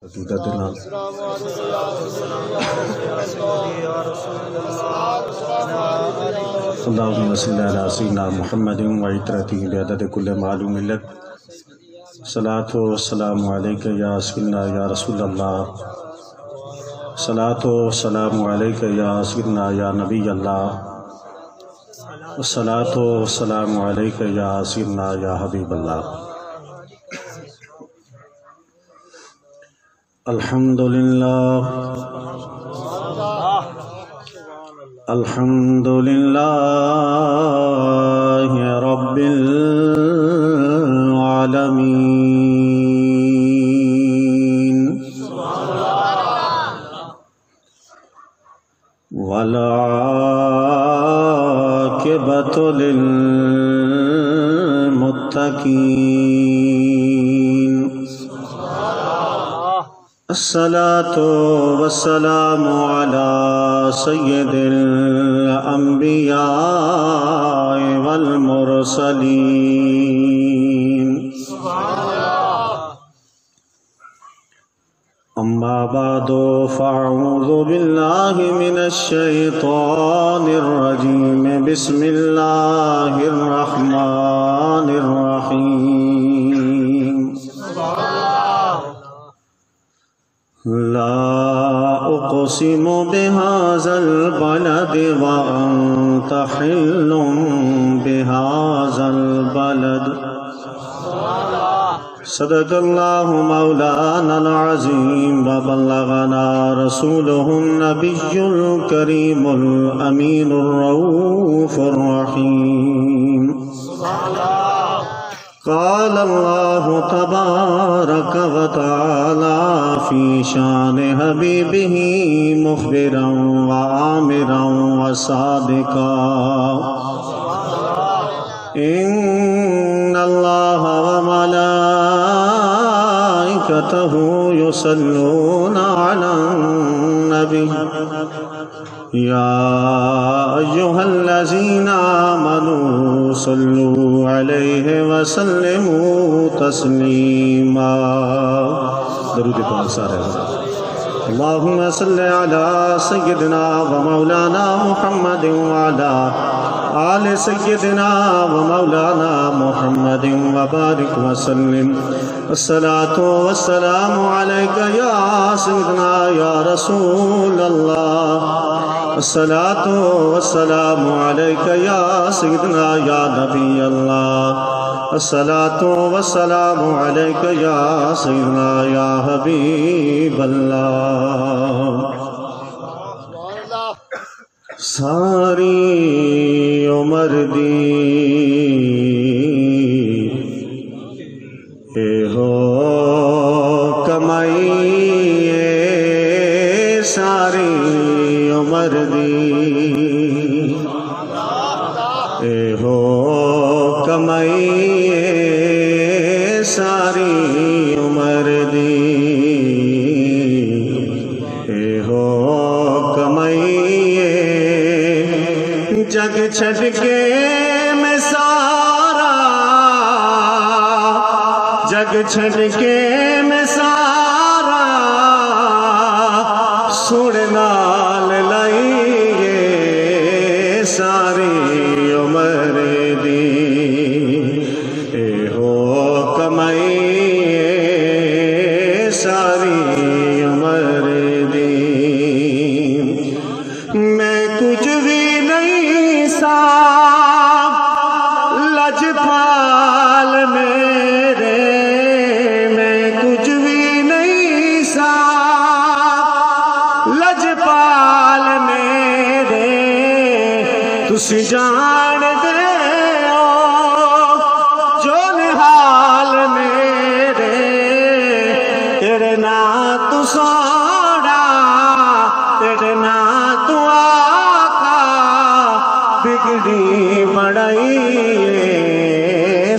عقیدتنا اللہم صلی علی سیدنا محمد وعطرتہ بعدد کل معلوم لک صلاة و سلام علیکہ یا سیدنا یا رسول اللہ صلاة و سلام علیکہ یا سیدنا یا نبی اللہ صلاة و سلام علیکہ یا سیدنا یا حبیب اللہ الحمدللہ الحمدللہ رب العالمین والعاقبۃ للمتقین الصلاة والسلام على سید الانبیاء والمرسلین اما بعد فاعوذ باللہ من الشیطان الرجیم بسم اللہ الرحمن الرحیم لا اقسم بهذا البلد وانت حل بهذا البلد صدق اللہ مولانا العظیم وبلغنا رسوله النبی الکریم الامین الرؤوف الرحیم قال اللہ تبارک وتعالی فی شان حبیبہ مخبرا وآمرا وصادقا ان اللہ وملائکتہ یصلون علی النبی یا ایہا الذین آمنوا صلوا علیہ وسلموا تسلیما درود پاک سارے اللہم صلی علی سیدنا و مولانا محمد وعلا آل سیدنا و مولانا محمد وبارک وسلم الصلاة والسلام علیکہ یا سیدنا یا رسول اللہ الصلاة والسلام علیکہ یا سیدنا یا نبی اللہ الصلاة والسلام علیکہ یا سیدنا یا حبیب اللہ ساری عمر دی اے ہو کمائی ساری عمر دی اے ہو کمائی ساری عمر دی اے ہو کمائی جگ چھڑ کے میں سارا جگ چھڑ کے میں سارا سوڑنا لائیے ساری عمر دی اے ہو کمائیے ساری عمر دی میں کچھ بھی نہیں سا لجپال میرے میں کچھ بھی نہیں سا لجپال میرے تسی جان دے ہو جو نحال میرے تیرے نا تو سوڑا تیرے نا تو آقا بگڑی بڑائی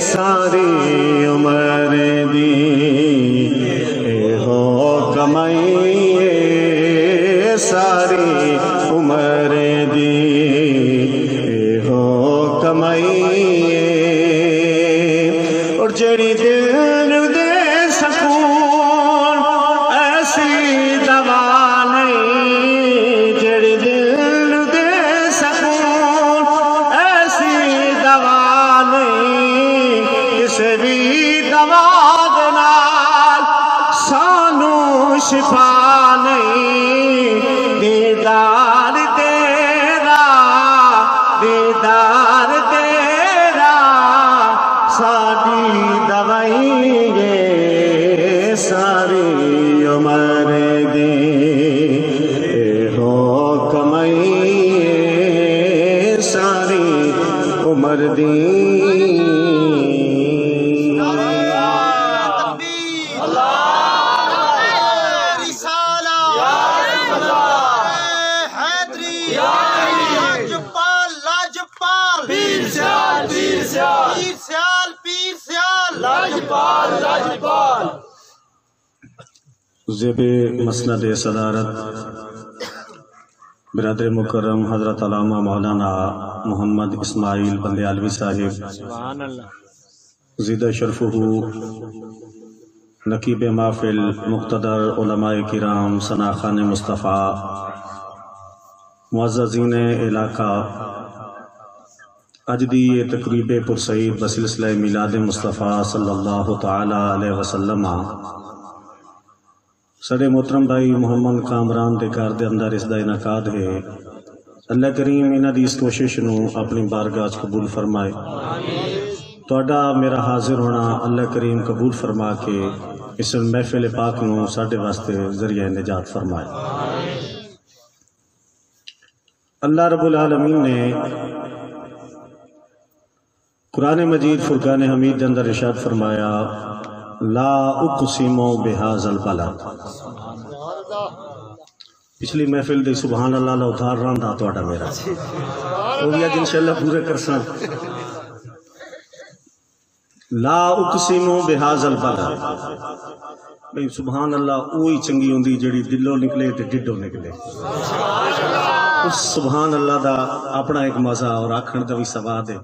ساری عمر دی اے ہو کمائی ساری عمر دی اے ہو کمائی اور جڑی دل دے سکون اے شفا نہیں دیدار تیرا، دیدار تیرا ساری دوائی ہے، ساری عمر دے ہو کمائی ہے، ساری عمر دی۔ زیب مسند صدارت برادر مکرم حضرت علامہ مولانا محمد اسماعیل بندیالوی صاحب زیدہ شرفہ، نقیب محفل مقتدر علماء کرام ثناخان مصطفیٰ، معززین علاقہ، اج دی یہ تقریب پرسعید بسلسلہ میلاد مصطفیٰ صلی اللہ تعالی علیہ وسلم سڑے محترم بھائی محمد کامران دے گھر دے اندر اس دا انعقاد ہے۔ اللہ کریم انہاں دی اس کوشش نو اپنی بارگاہ وچ قبول فرمائے۔ تہاڈا میرا حاضر ہونا اللہ کریم قبول فرما کے اس محفل پاک نو ساڈے واسطے ذریعہ نجات فرمائے۔ اللہ رب العالمین نے قرآن مجید فرقان حمید دے اندر ارشاد فرمایا، لا اقسم بہذا البلد۔ پچھلی محفل دے سبحان اللہ لا اتھار رہندا تہاڈا میرا وہ بھی اج انشاءاللہ پورے کرساں۔ لا اقسم بہذا البلد، بھئی سبحان اللہ وہی چنگی ہوندی جڑی دلوں نکلے تے ڈڈوں نکلے۔ اس سبحان اللہ دا اپنا ایک مزہ اور آکھن دا بھی سواد ہے۔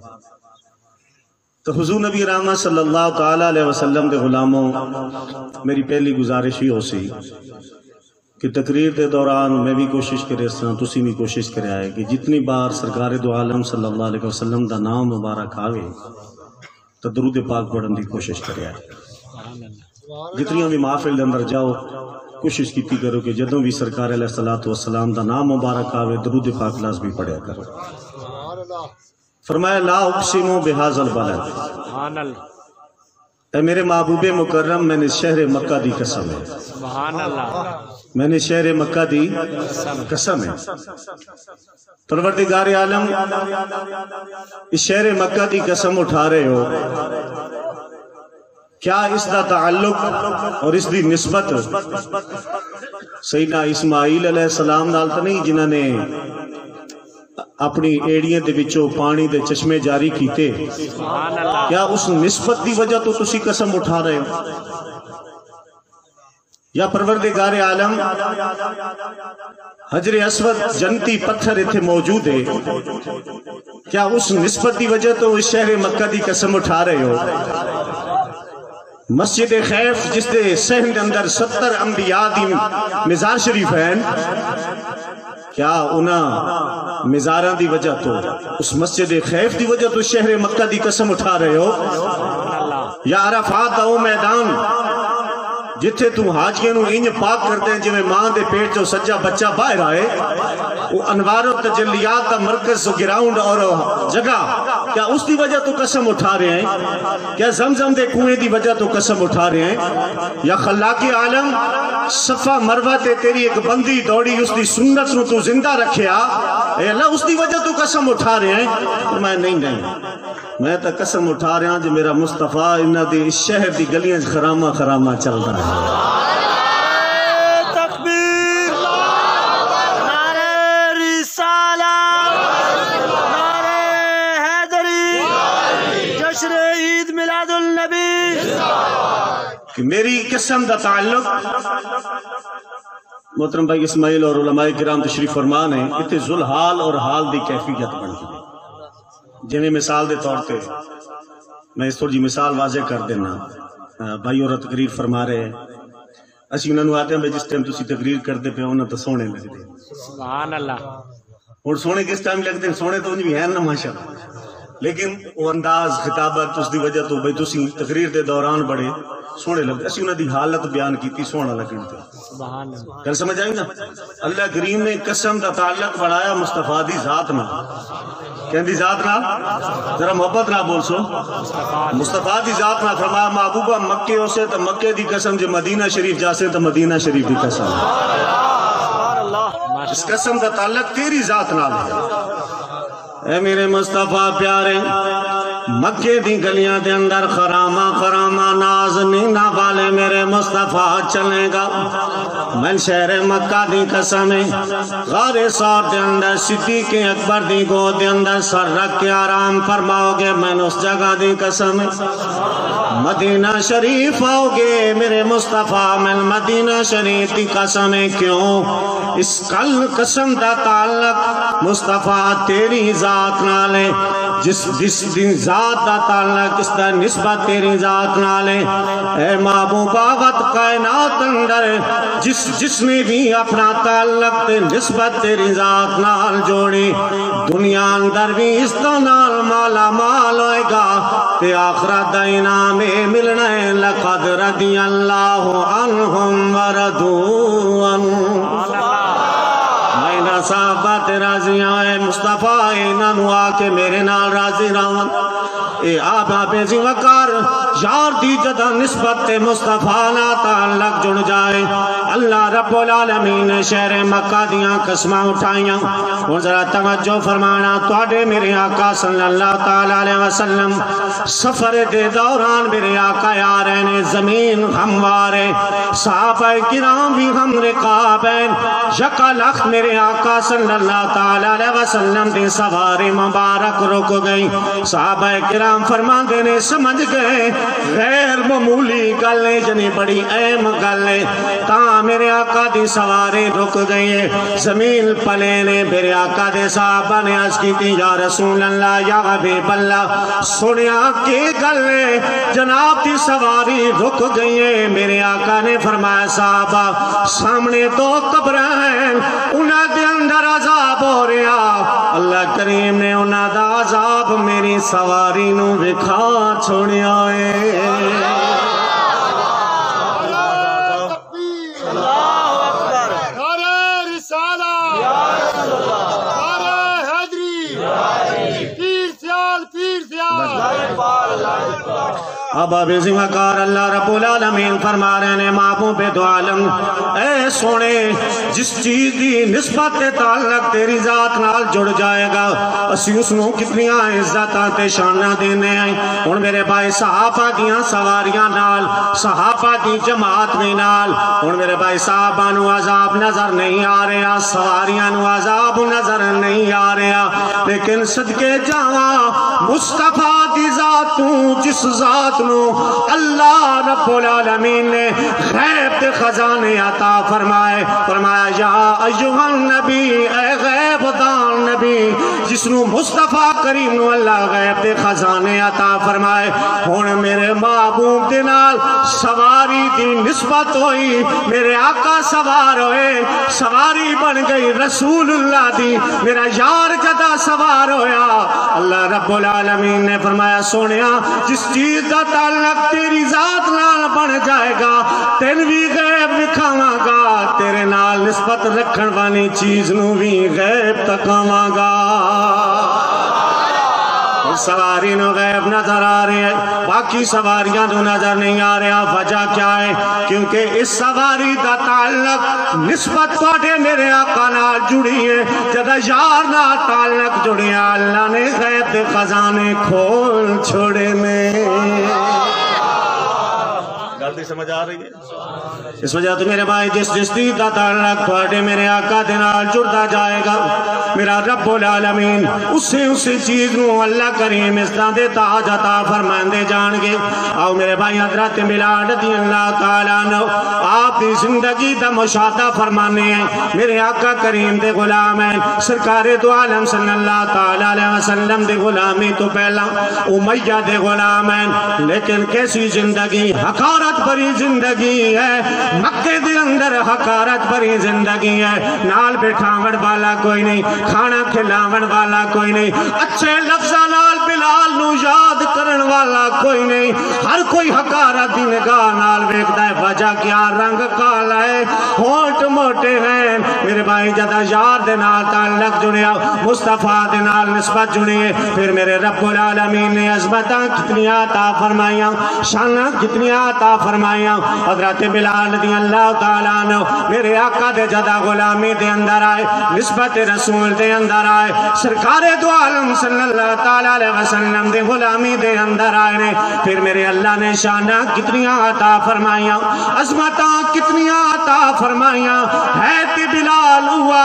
تو حضور نبی رحمت صلی اللہ تعالیٰ علیہ وسلم دے غلاموں، میری پہلی گزارش ہی ہو سی کہ تقریر دے دوران میں بھی کوشش کرے ساں، تسی بھی کوشش کرے آئے کہ جتنی بار سرکار دو عالم صلی اللہ علیہ وسلم دا نام مبارک آوے تو درود پاک پڑھن دی کوشش کرے آئے۔ جتنی بھی محافل دے اندر جاؤ کوشش کیتی کرو کہ جدوں بھی سرکار علیہ السلام دا نام مبارک آوے درود پاک لازمی پڑھیا کرو۔ فرمایا لا اقسم بہذا البلد، اے میرے محبوب مکرم میں نے شہر مکہ دی قسم ہے، میں نے شہر مکہ دی قسم ہے۔ پروردگار عالم اس شہر مکہ دی قسم اٹھا رہے ہو، کیا اس دا تعلق اور اس دی نسبت سیدنا اسماعیل علیہ السلام نال تو نہیں جنہاں نے اپنی ایڑیاں دے وچوں پانی دے چشمے جاری کیتے، کیا اس نسبت دی وجہ تو تسی قسم اٹھا رہے ہو؟ یا پروردگار عالم حجر اسود جنتی پتھر اتھے موجود ہے، کیا اس نسبت دی وجہ تو اس شہر مکہ دی قسم اٹھا رہے ہو؟ مسجد خیف جس دے صحن دے اندر 70 انبیاء دی مزار شریف ہیں، کیا انہاں مزاران دی وجہ تو اس مسجد خیف دی وجہ تو شہر مکہ دی قسم اٹھا رہے ہو؟ یا عرفات دا وہ میدان جتھے تو حاجیاں نو انج پاک کرتے ہیں جویں ماں دے پیٹ جو سجا بچہ باہر آئے، وہ انوار و تجلیات دا مرکز و گراؤنڈ اور جگہ، کیا اس دی وجہ تو قسم اٹھا رہے ہیں؟ کیا زمزم دے کنویں دی وجہ تو قسم اٹھا رہے ہیں؟ یا خلاق عالم صفا مروہ تے تیری ایک بندی دوڑی اس دی سنت نو تو زندہ رکھیا، اے اللہ اس دی وجہ تو قسم اٹھا رہے ہیں؟ میں نہیں میں تا قسم اٹھا رہا ہوں جو میرا مصطفیٰ انہاں دی اس شہر دی گلیاں خرامہ خرامہ چل رہا ہے۔ تکبیر، نعرہ رسالت، نعرہ حیدری، جشن عید میلاد النبی۔ کہ میری قسم دا تعلق محترم بھائی اسماعیل اور علماء کرام تشریف فرمان ہیں، اتنے ذوالحال اور حال دی کیفیت بن گئی۔ جنہیں مثال دے طور پہ میں اس تھوڑی مثال واضح کر دینا، بھائی اور تقریر فرما رہے ہیں، اسی انہوں نے آتے ہیں جس ٹائم تسی تقریر کرتے پہ انہوں تو سونے لگتے ہیں، سبحان اللہ، اور سونے کس ٹائم لگتے ہیں؟ سونے تو انہیں بھی ہیں نا ماشاءاللہ، لیکن وہ انداز خطابت اس دی وجہ تو بھئی تسی تقریر دے دوران بڑے سونے لگتے اسی انہوں دی حالت بیان کی تھی سونا لگن تے سبحان اللہ گل سمجھ آئی نا اللہ کریم نے قسم دا تعلق بڑھایا مصطفیٰ دی ذات نہ کہن دی ذات نہ ذرا محبت نہ بول سو مصطفیٰ دی ذات نہ فرمایا محبوبہ مکے ہو سے تو مکے دی قسم جو مدینہ شریف جا سے تو مدینہ شریف دی قسم اس قسم دا تعلق تیری ذات نہ اے میرے مصطفیٰ پیارے مکے دی گلیاں دے اندر خرامہ خرامہ ناز نینا والے میرے مصطفیٰ چلے گا من شہر مکہ دی قسم غار سور دے اندر صدیق اکبر دی گود دے اندر سر رکھ کے آرام فرماؤ گے میں اس جگہ دی قسم مدینہ شریف آؤ گے میرے مصطفیٰ من مدینہ شریف دی قسم کیوں اس کل قسم دا تعلق مصطفیٰ تیری ذات نالے جس دن ذات دا تعلق اس دا نسبت تیری ذات نالے اے محبوبہ وقت کائنات اندر جس نے بھی اپنا تعلق تے نسبت تیری ذات نال جوڑی دنیا اندر بھی اس دا نال مالا مال ہوئے گا تے آخرت دا انعام ملنا ہے لقد رضی اللہ عنہم وردو میں صحابت راضی آئے مصطفیٰ انہوں آکے میرے نال راضی راون اے آپ زی وقار یار دی جدہ نسبت مصطفیٰ نا تعلق جڑ جائے اللہ رب العالمین نے شہر مکہ دیاں قسمہ اٹھائیاں اور ذرا توجہ فرمانا توڑے میرے آقا صلی اللہ تعالیٰ علیہ وسلم سفر دے دوران میرے آقا یارین زمین ہموارے صحابہ کرام بھی ہم رقابین یکا لخت میرے آقا صلی اللہ تعالیٰ علیہ وسلم دی سواری مبارک رک گئی صحابہ کرام فرمان دینے سمجھ گئے غیر معمولی گلے جنی بڑی اہم گلے تاں میرے آقا دی سواری رک گئی ہے زمین پلینے میرے آقا دے صحابہ نے عرض کی تھی یا رسول اللہ یا حبیب اللہ سنیا کے گلے جناب دی سواری رک گئی ہے میرے آقا نے فرمایا صحابہ سامنے دو قبریں ہیں انہاں دے اندر عذاب ہو رہا اللہ کریم نے انہاں دا عذاب میری سواری نو وکھا چھوڑیا ہے اب اب زمکار اللہ رب العالمین فرما رہے ہیں محبوب دو عالم اے سونے جس چیز دی نسبت تعلق تیری ذات نال جڑ جائے گا اسی اس نو کتنی عزتاں تے شاناں دینے ہیں اور میرے بھائی صحابہ دیاں سواریاں نال صحابہ دی جماعت میں نال اور میرے بھائی صحابہ نو عذاب نظر نہیں آ رہا سواریاں نو عذاب نظر نہیں آ رہا لیکن صدقے جاواں مصطفیٰ دی ذات جس ذات نو اللہ رب العالمین نے غیب تے خزانے عطا فرمایا یا ایوہ النبی اے غیب دان نبی جس نو مصطفیٰ کریم نو اللہ غیب تے خزانے عطا فرمائے ہون میرے محبوب دے نال سواری دی نسبت ہوئی میرے آقا سوار ہوئے سواری بن گئی رسول اللہ دی میرا یار جدا سوار ہویا اللہ رب العالمین نے فرمایا سونیا جس چیز دا تعلق تیری ذات نال بن جائے گا تین بھی غیب دکھاواں گا تیرے نال نسبت رکھن والی چیز نو بھی غیب تکاواں گا سواری نو غیب نظر آ رہے ہیں باقی سواریاں نو نظر نہیں آ رہا وجہ کیا ہے کیونکہ اس سواری دا تعلق نسبت توڑے میرے آقا نال جڑی ہے جدہ یار نال تعلق جڑی ہے اللہ نے غیب دے خزانے کھول چھوڑے میں غلطی سمجھ آ رہی ہے اس وجہ تو میرے بھائی جس چیز دا تعلق توڑے میرے آقا دے نال جڑتا جائے گا میرا رب العالمین اسے چیز نو اللہ کریم اس طرح دے تاج عطا فرمائندے جان گے آؤ میرے بھائی حضرت بلال رضی اللہ تعالیٰ عنہ آپ دی زندگی دا مشاہدہ فرمانے ہیں میرے آقا کریم دے غلام ہیں سرکار دو عالم صلی اللہ تعالیٰ علیہ وسلم دے غلامی تو پہلا امیہ دے غلام ہیں لیکن کیسی زندگی حقارت بری زندگی ہے مکے دے اندر حقارت بری زندگی ہے نال بٹھاوڑ والا کوئی نہیں کھانا کھلاوڑ والا کوئی نہیں اچھے لفظہ نال بلال نو یاد کرن والا کوئی نہیں. ہر کوئی حقارت دی نگاہ نال ویکھدا ہے. وجہ کیا؟ رنگ کالا ہے، ہونٹ موٹے ہیں. میرے بھائی جدا یار دے نال تعلق جڑیا، مصطفیٰ دے نال نسبت جڑی ہے، پھر میرے رب العالمین نے عظمتاں کتنی عطا فرمائیاں، شاناں کتنی عطا فرمائیاں. حضرت بلال رضی اللہ تعالیٰ عنہ میرے آقا دے جدا غلامی دے اندر آئے، نسبت رسول دے اندر آئے، سرکار دو عالم صلی اللہ تعالیٰ علیہ وسلم دے غلامی دے اندر آئے نے. پھر میرے اللہ نے شاناں کتنی عطا فرمائیاں، عظمتاں کتنی عطا فرمائیاں. ہے تے بلال ہوا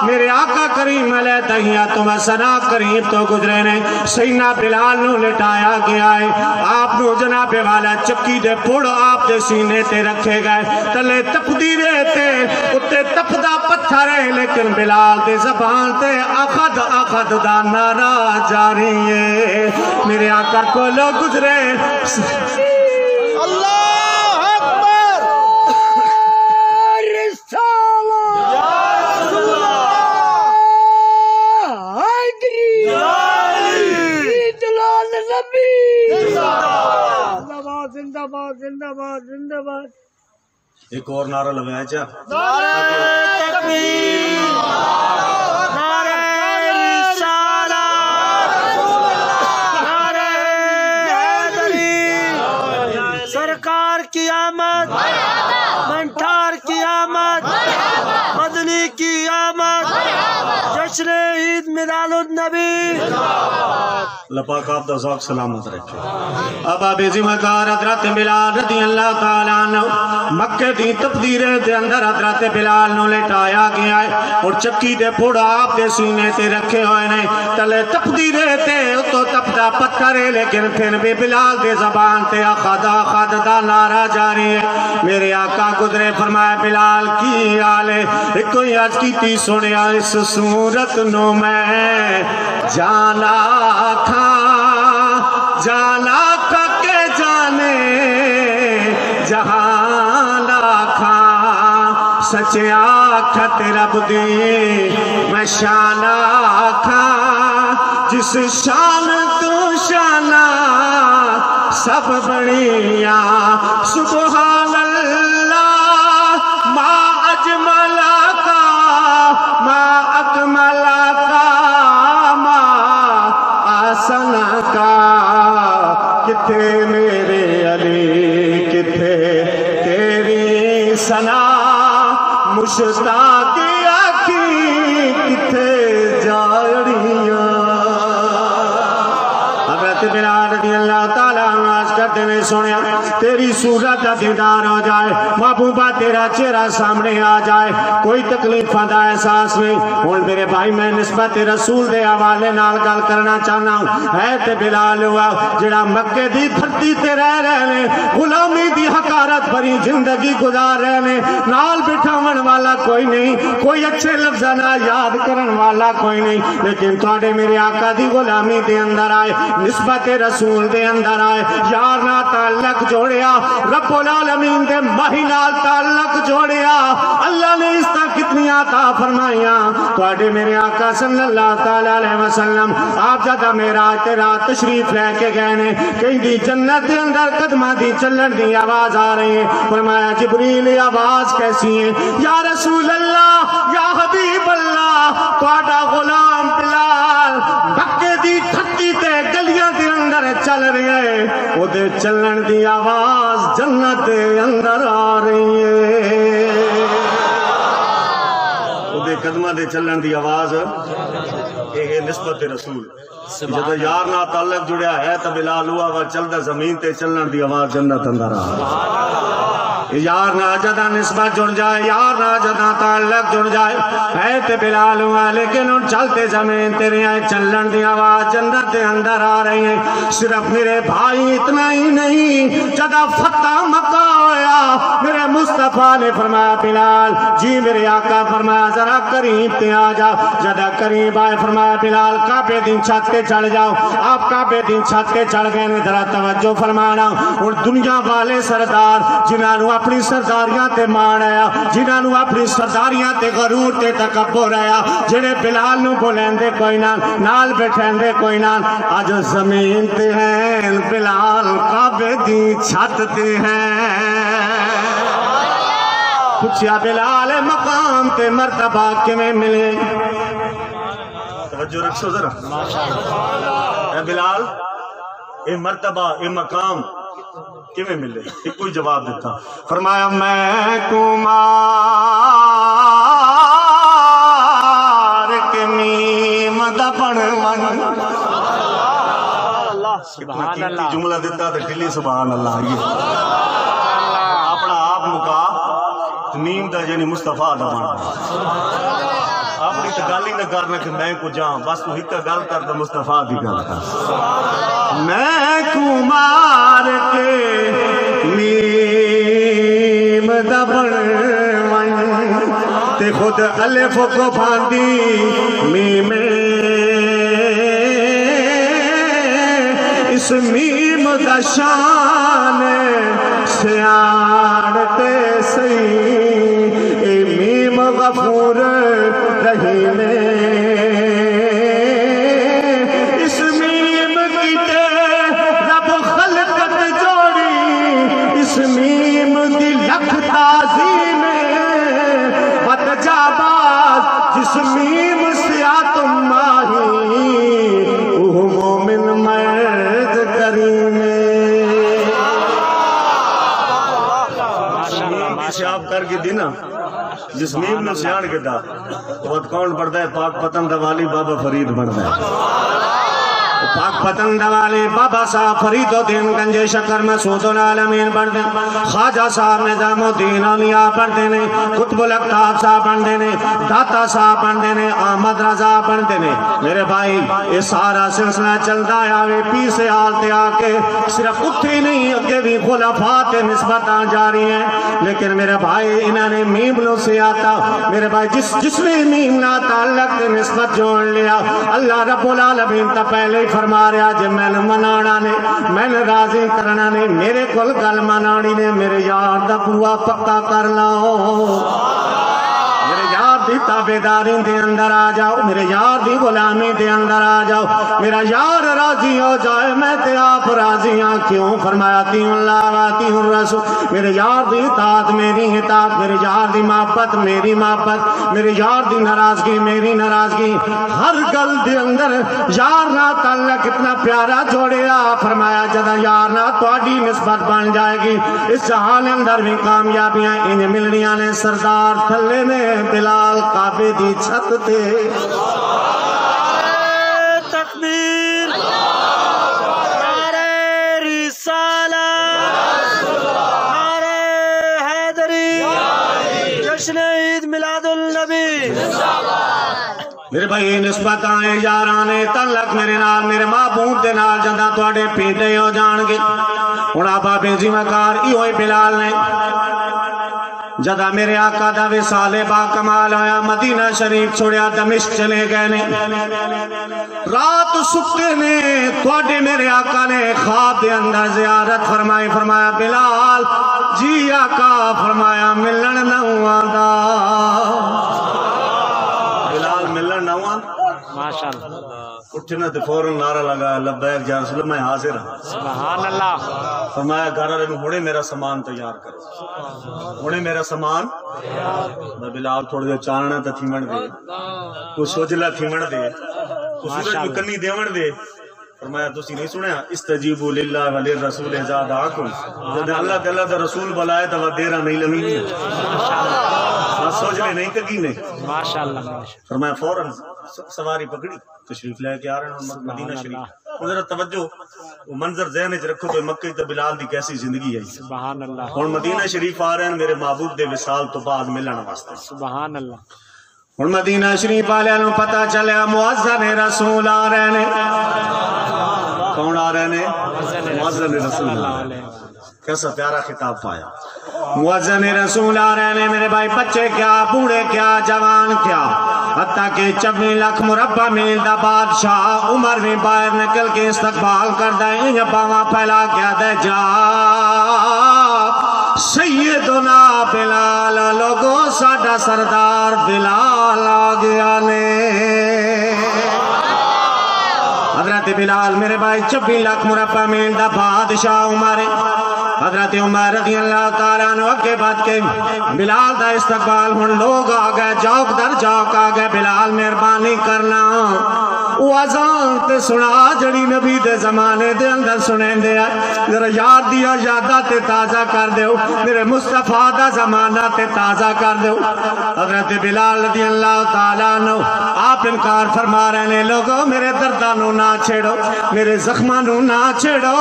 میرے آقا کریم علیہ تحیات و ثنا کریم تو گزرے نے. سیدنا بلال نو لٹایا گیا ہے، آپ نو جناب والا چکی دے پھڑ آپ دے سینے تے رکھے گئے، تلے تپدی رہتے اتے تپدا پتھر ہے، لیکن بلال دے زبان تے اخد اخد دا نعرہ جاری ہے. میرے آقا کو لو گزرے. اللہ اکبر. رسالہ حیدری دلال نبی. زندہ باد زندہ باد زندہ باد زندہ باد. ایک اور نعرہ لگایا چاہ. نعرہ تکبیر، نعرہ رسالہ، نعرہ حیدری. سرکار کی آمد، منٹھار کی آمد، مدنی کی آمد، جشن عید میلاد النبی. لپاک آپ دا ذوق سلامت رکھے. اب آپ ذمہ دار حضرت بلال رضی اللہ تعالیٰ عنہ مکہ دی تقدیرے دے اندر حضرت بلال نو لٹایا گیا ہے اور چکی دے پھوڑا آپ دے سینے تے رکھے ہوئے نے. تلے تقدیرے تے تو تپدا پتھر ہے، لیکن پھر بھی بلال دے زبان تے اخد اخد دا نعرہ جاری ہے. میرے آقا گزرے فرمایا بلال کی آلے کوئی عرض کی تی سنیا اس صورت نو میں جانا کھا جانا کھا کے جانے جہان آکھا سچے آکھا تیرا بدی میں شان آکھا جس شان تو شانہ سب بڑیاں سبحان اللہ ما اجمل کا ما اکمل کا ما آسن کا. کتھے میرے علی کتھے تیری ثنا مشتاق آکھی کتھے جاڑیاں. حضرت بلال رضی اللہ تعالیٰ عنہ کرتے نے سنیا تیری صورت دیدار ہو جائے، محبوبہ تیرا چہرہ سامنے آ جائے، کوئی تکلیف دا احساس نہیں. اور میرے بھائی میں نسبت رسول دے حوالے نال گل کرنا چاہنا ہوں. ہے تے بلال ہوا جڑا مکے دی دھرتی تے رہ رہے نے، غلامی دی حقارت بھری زندگی گزار رہے نے، نال بٹھاون والا کوئی نہیں، کوئی اچھے لفظ نہ یاد کرن والا کوئی نہیں، لیکن تواڈے میرے آقا دی غلامی دے اندر آئے، نسبت رسول دے اندر آئے، یار نہ تعلق جوڑیا، رب العالمین دے ماہی نال تعلق جوڑیا. اللہ نے اس طرح کتنی عطا فرمائیاں. تواڈے میرے آقا صلی اللہ تعالیٰ علیہ وسلم آپ جدا معراج تے رات تشریف لے کے گئے نے، کہیں دی جنت دے اندر قدماں دی چلن دی آواز آ رہی ہے. فرمایا جبریل آواز کیسی ہے؟ یا رسول اللہ یا حبیب اللہ تواڈا غلام بلال مکے دی دھرتی تے گلیاں دے اندر چل رہے ہیں، وہ دے چلن دی آواز جنت دے اندر آ رہی ہے. وہ دے قدمہ دے چلن دی آواز یہ نسبت رسول. جب یار نہ تعلق جڑیا ہے تو بلال ہوا وہ چلتا زمین تے چلن دی آواز جنت اندر آ رہی ہے. یار نہ جدا نسبت جڑ جائے، یار نہ جدا تعلق جڑ جائے، ہے تے بلال ہوا لیکن ان چلتے زمین تیرے آئے چلن دی آواز جنت دے اندر آ رہی ہے. صرف میرے بھائی اتنا ہی نہیں، جدا فتح مکہ ہویا میرے مصطفیٰ نے فرمایا بلال جی میرے آقا فرمایا ذرا قریب تے آ جا. جدا قریب آئے فرمایا بلال کعبے دن چھت تے چڑھ جاؤ. آپ کعبے دن چھت تے چڑھ گئے نے. ذرا توجہ فرمانا اور دنیا والے سردار جنہاں اپنی سرداریاں تے مان آیا، جنہاں نو اپنی سرداریاں تے غرور تے تکبر آیا، جڑے بلال نو بولیندے کوئی نہ، نال بیٹھیندے کوئی نہ، آج زمین تے ہیں بلال کعبے دی چھت تے ہیں۔ پوچھیا بلال مقام تے مرتبہ کیویں ملے؟ توجہ رکھو ذرا، اے بلال اے مرتبہ اے مقام کیویں ملے؟ ایک کوئی جواب دیتا، فرمایا میں کمار کے میم دا بن من۔ سبحان اللہ، جملہ دیتا تو دلی سبحان اللہ، یہ اپنا آپ مکا میم دا یعنی مصطفیٰ دا بن، اپنی تو گل ہی نہ کرنا کہ میں کو جاؤں، بس تو ہی گل کر دا مصطفیٰ دی گل کر۔ میں کمار کے میم دا بن من، تے خود الف کو پھاندی میم، اس میم دا شان سیاڑتے سی، اے میم غفور رحیم، اس میم کی تے رب خلقت جوڑی، اس میم دی لکھ تعظیم بد جاباز، جس میم سے آتم ماہی وہ مومن مرد کریم۔ سے آپ کر کے دینا جس میم نے سیان کے دا وہ کون پڑھتا ہے؟ پاک پتن دوالی بابا فرید پڑھتا ہے، پاک پتن دوالی بابا صاحب فرید الدین گنجے شکر مسعود العالمین پڑھتے ہیں، خواجہ صاحب نظام الدین اولیاء پڑھتے ہیں، قطب الاقطاب صاحب پڑھتے ہیں، داتا صاحب پڑھتے ہیں، احمد رضا پڑھتے ہیں۔ میرے بھائی یہ سارا سلسلہ چلتا ہے، پی سے آلتے آ کے صرف اتھی نہیں اگے بھی خلفاء نسبتاں جاری ہیں، لیکن میرے بھائی انہوں نے میم نو سے آتا، میرے بھائی جس نے میم نہ تعلق نسبت جوڑ لیا، اللہ رب العالمین تا پہلے ہی فرما رہا جے میں نے منانا نے، میں نے راضی کرنا نے، میرے کل گل منانی نے، میرے یار دا بوا پکا کر لاؤ، میرے یار دی تابعداری دے اندر آ جاؤ، میرے یار دی غلامی دے اندر آ جاؤ، میرا یار راضی ہو جائے میں تے آپ راضی ہاں، کیوں؟ فرمایا اطیعوا اللہ و اطیعوا الرسول، میرے یار دی اطاعت میری اطاعت، میرے یار دی محبت میری محبت، میرے یار دی ناراضگی میری ناراضگی، ہر گل دے اندر یار نہ تعلق اتنا پیارا جوڑیا، فرمایا جدا یار نہ تواڈی نسبت بن جائے گی، اس جہان اندر بھی کامیابیاں انہیں ملنیاں نے، سردار تھلے نے بلال کعبے دی چھت تے، تکبیر، نعرہ رسالت، نعرہ حیدری، جشن عید میلاد النبی۔ میرے بھائی نسبت آئے یارانے تعلق میرے نال میرے محبوب دے نال جندہ تواڈے پیٹے ہو جان گے، ہن آپا بے ذمہ کار ایہو بلال نے جدا میرے آقا دا وصال با کمال ہویا، مدینہ شریف چھوڑیا دمشق چلے گئے نے، رات سکتے نے تواڈے میرے آقا نے خواب دے اندر زیارت فرمائی، فرمایا بلال جی آقا، فرمایا ملن نہ آندا، بلال ملن نہ آندا، ماشاءاللہ، اٹھنا تے فوراً نعرہ لگا لبیک یا رسول اللہ میں حاضر ہوں، سبحان اللہ، فرمایا گھر والے نوں ہنے میرا سامان تیار کرو، ہنے میرا سامان، میں بلال تھوڑے دے چاننا تے تھیمن دے، کوئی سوجلا تھیمن دے، کوئی سورج کوئی کنی دیون دے، فرمایا تسی نہیں سنیا استجیبوا للہ وللرسول اذا دعاکم، جب اللہ تعالیٰ دا رسول بلائے تو وہ دیرہ نہیں لمینی، سوجلے نہیں کگی نے، ماشاءاللہ، فرمایا فوراً سواری پکڑی تشریف لے کے آ رہے ہیں مدینہ شریف، ذرا توجہ وہ منظر ذہن وچ رکھو کہ مکہ تے بلال دی کیسی زندگی ہے، سبحان اللہ، ہن مدینہ شریف آ رہے ہیں میرے محبوب دے وصال تو بعد ملن واسطے، سبحان اللہ، ہن مدینہ شریف والے نوں پتہ چلیا مؤذن رسول آ رہے ہیں، کون آ رہے ہیں؟ مؤذن رسول اللہ، کیسا پیارا خطاب پایا، مؤذن رسول آ رہے ہیں میرے بھائی، بچے کیا بوڑھے کیا جوان کیا، حتیٰ کہ 24 لاکھ مربع میل دا بادشاہ عمر بھی باہر نکل کے استقبال کر دے، انہیں باواں پھیلا کیا دے جا سیدنا بلال لوگو ساڈا سردار بلال آ گیا نے حضرت بلال میرے بھائی 26 لاکھ مربع میل دا بادشاہ عمر حضرت عمر رضی اللہ تعالیٰ عنہ اگے بات کے بلال دا استقبال ہن لوگ آ گئے جوک در جوک آ گئے بلال مہربانی کرنا وہ اذان تے سنا جڑی نبی دے زمانے دے اندر سنیں دے ذرا یاد دیا یادہ تے تازہ کر دیو میرے مصطفیٰ دا زمانہ تے تازہ کر دیو حضرت بلال رضی اللہ تعالیٰ عنہ آپ انکار فرما رہے ہیں لوگوں میرے دردانوں نہ چھڑو میرے زخمانوں نہ چھڑو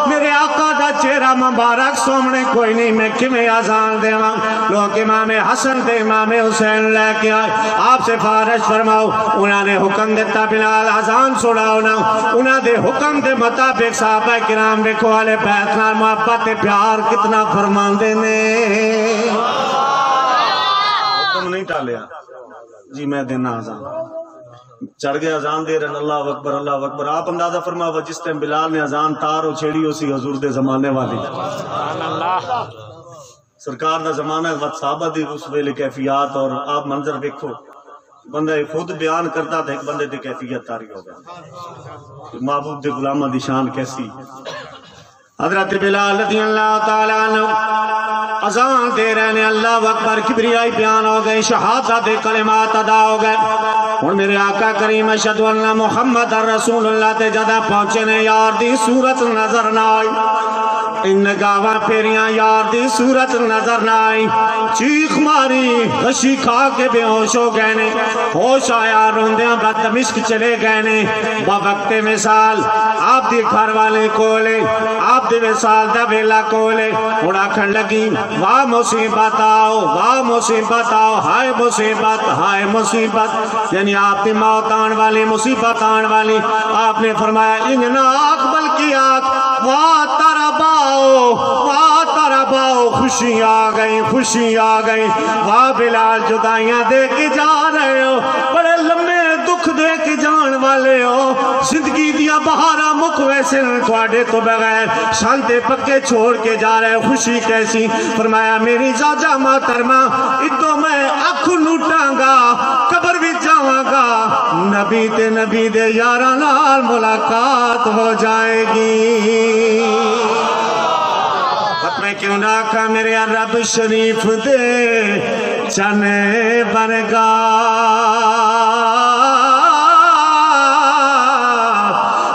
میرے آقا دا چہرہ مبارک سومنے کوئی نہیں میں کمیں آزان دے ماں لوگ امام حسن دے امام حسین لے کے آئے آپ سے فارش فرماؤ انہوں نے حکم دیتا بلال آزان سڑاؤ نا انہوں نے حکم دے مطابق صحابہ کرام دیکھو والے بیتنا محبت پیار کتنا فرمان دینے حکم نہیں ٹالیا جی میں دینا آزان چڑھ گئے اذان دے رہے اللہ اکبر اللہ اکبر آپ اندازہ فرماؤ جس ٹائم بلال نے اذان تارو چھیڑی ہو سی حضور دے زمانے والی سرکار دا زمانہ وقت صحابہ دی اس ویلے کیفیات اور آپ منظر دیکھو بندہ خود بیان کرتا تھا ایک بندے دی کیفیت تاری ہو گیا محبوب دے غلامہ دی شان کیسی حضرت بلال رضی اللہ تعالیٰ عنہ اذان دے رہے ہیں اللہ اکبر کبریائی بیان ہو گئی شہادت دے کلمات ادا ہو گئے اور میرے آقا کریم اشہد ان محمد رسول اللہ تے جدہ پہنچے نے یار دی صورت نظر نہ آئی ان گاواں پیریاں یار دی صورت نظر نہ آئی چیخ ماری غشی کھا کے بے ہوش ہو گئے نے ہوش آیا روندیاں بدمشق چلے گئے نے بوقت مثال آپ دی گھر والے کولے آپ دی مثال دا ویلا کولے اڑا کھن لگی واہ مصیبت آؤ ہائے مصیبت یعنی آپ کی موت آن والی مصیبت آن والی آپ نے فرمایا اننا اقبل کی آنکھ واہ ترباؤ خوشی آ گئی واہ بلال جدائیاں دے کے جا رہے ہو بڑے لمبے دکھ دے کے جان والے ہو زندگی دیا بہارا مکھ ویسے تھوڑے تو بغیر شانتے پکے چھوڑ کے جا رہے خوشی کیسی فرمایا میری زوجہ محترمہ اتو میں اکھ لوٹاں گا قبر بھی جاواں گا نبی دے یاراں نال ملاقات ہو جائے گی میں کیوں نہ کہا میرے رب شریف دے چنے برگا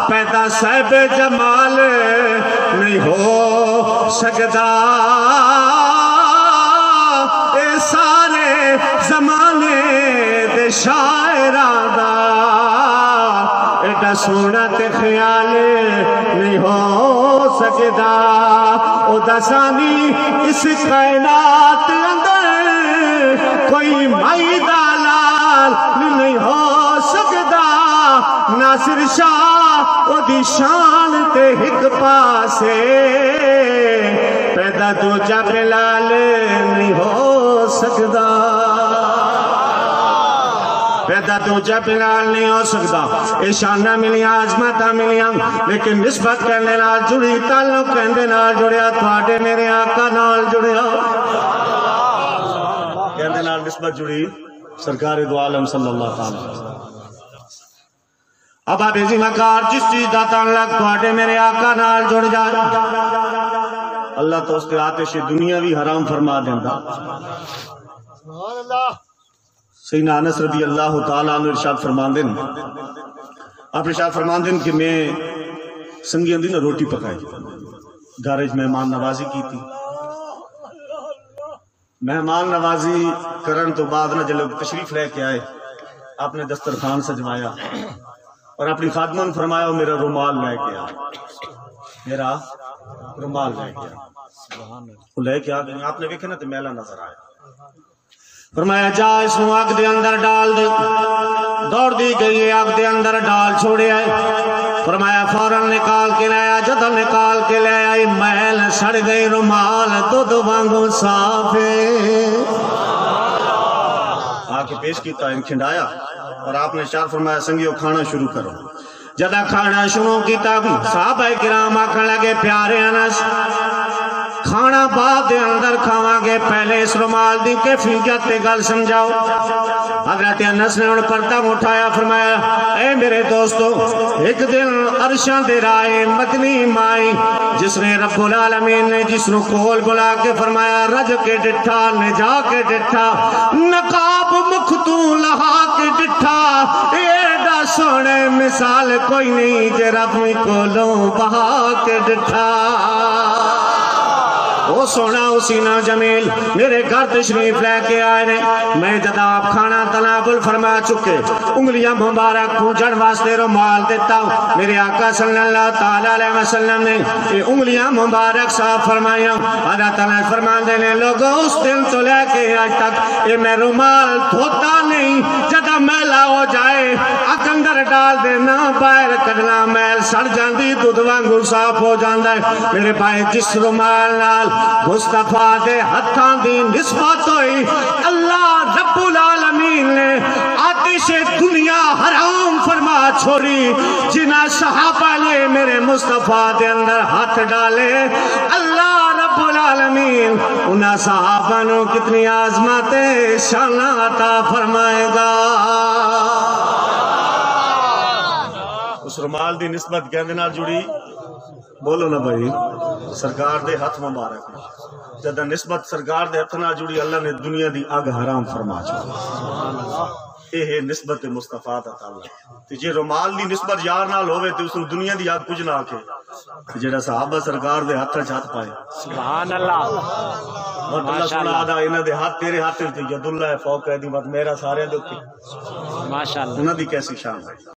پیدا صاحب جمال نہیں ہو سکتا اے سارے زمانے دے شاعراں دا ایڈا سونا تے خیال نہیں ہو سکتا او دسانی اس کائنات اندر کوئی مائی دالال نہیں ہو سکتا ناصر شاہ او دی شان تے ہک پاسے پیدا دوجہ بلال نہیں ہو سکتا پیدا دوجہ بلال نہیں ہو سکتا اے شانہ ملیاں عظمتہ ملیاں لیکن نسبت کرنے نال جڑی تعلق کہندے نال جڑیا تھوڑے میرے آقا نال جڑیا کہندے نال نسبت جڑی سرکار دو عالم صلی اللہ تعالی اب آپ ایسی مکار جس چیز دا تعلق تھوڑے میرے آقا نال جڑ جائے اللہ تو اس کے آتش دنیا بھی حرام فرما دیندہ سبحان اللہ سیدنا انس رضی اللہ تعالیٰ عنہ ارشاد فرمان دن آپ ارشاد فرمان دن کہ میں سنگی اندھی نے روٹی پکائی گارج مہمان نوازی کی تھی مہمان نوازی کرن تو بعد نہ جلو تشریف لے کے آئے آپ نے دسترخوان سجوایا اور اپنی خادمان فرمایا وہ میرا رومال لے کے آئے میرا رومال لے کے آئے وہ لے کے آئے آپ نے دیکھا نا تو میلا نظر آیا فرمایا جا اس کو آگ دے اندر ڈال دے دوڑ دی گئی آگ دے اندر ڈال چھوڑے آئے فرمایا فوراں نکال کے لے آیا جدہ نکال کے لے آئی محل سڑ گئی رومال دودھ وانگو صافے آکے پیش کیتا ان کھنڈایا اور آپ نے اشار فرمایا سنگیو کھانا شروع کرو جدہ کھانا شروع کیتا صحابہ کرام آکھن لگے پیارے انس کھانا بعد دے اندر کھاواں گے، پہلے اس رومال دی کیفیت تے گل سمجھاؤ۔ حضرت انس نے ان پردہ اٹھایا، فرمایا اے میرے دوستو، ایک دن عرشاں دے رائے مدنی مائی جس نے رب العالمین نے جس نو کول بلا کے فرمایا رج کے ڈٹھا، نجا کے ڈٹھا، نقاب مکھ تو لہا کے ڈٹھا، ایڈا سونے مثال کوئی نہیں جے رب کولوں بہا کے ڈٹھا۔ وہ سونا حسینہ جمیل میرے گھر تشریف لے کے آئے نے، میں جب آپ کھانا تناول فرما چکے، انگلیاں مبارک پونچھن واسطے رومال دیتا ہوں، میرے آقا صلی اللہ تعالیٰ علیہ وسلم نے یہ انگلیاں مبارک صاف فرمائیاں۔ اللہ تعالیٰ فرمان دینے لوگوں اس دن تو لے کے آج تک یہ میں رومال دھوتا نہیں، جدہ میلا ہو جائے اکندر ڈال دینا، باہر کڈنا میل سڑ جاندی، دودھ وانگو صاف ہو جاندہ ہے۔ میرے بھائی جس رومال نال مصطفیٰ دے ہتھاں دی نسبت ہوئی، اللہ رب العالمین نے آتش دنیا حرام فرما چھوڑی، جنہ صحابہ نے میرے مصطفیٰ دے اندر ہاتھ ڈالے، اللہ رب العالمین انہاں صحابہ نو کتنی عظمتیں شان عطا فرمائے گا۔ اس رومال دی نسبت کہندے نال جڑی، بولو نا بھائی، سرکار دے ہاتھ مبارک جدہ نسبت سرکار دے ہاتھ نہ جڑی، اللہ نے دنیا دی اگ حرام فرما چھوڑی۔ یہ ہے نسبت مصطفیٰ دا تعلق۔ تے جے رومال دی نسبت یار نال ہوئے تے اس نے دنیا دی اگ کچھ نہ آکے، جڑا صحابہ سرکار دے ہاتھ ہاتھ پائے، سبحان اللہ، اور اللہ سبحانہ آدھا انہاں دے ہاتھ تیرے ہاتھ تے ید اللہ فوق ایدی بات میرا سارے دے اوپر، ماشاءاللہ، انہاں دی کیسی شان ہے۔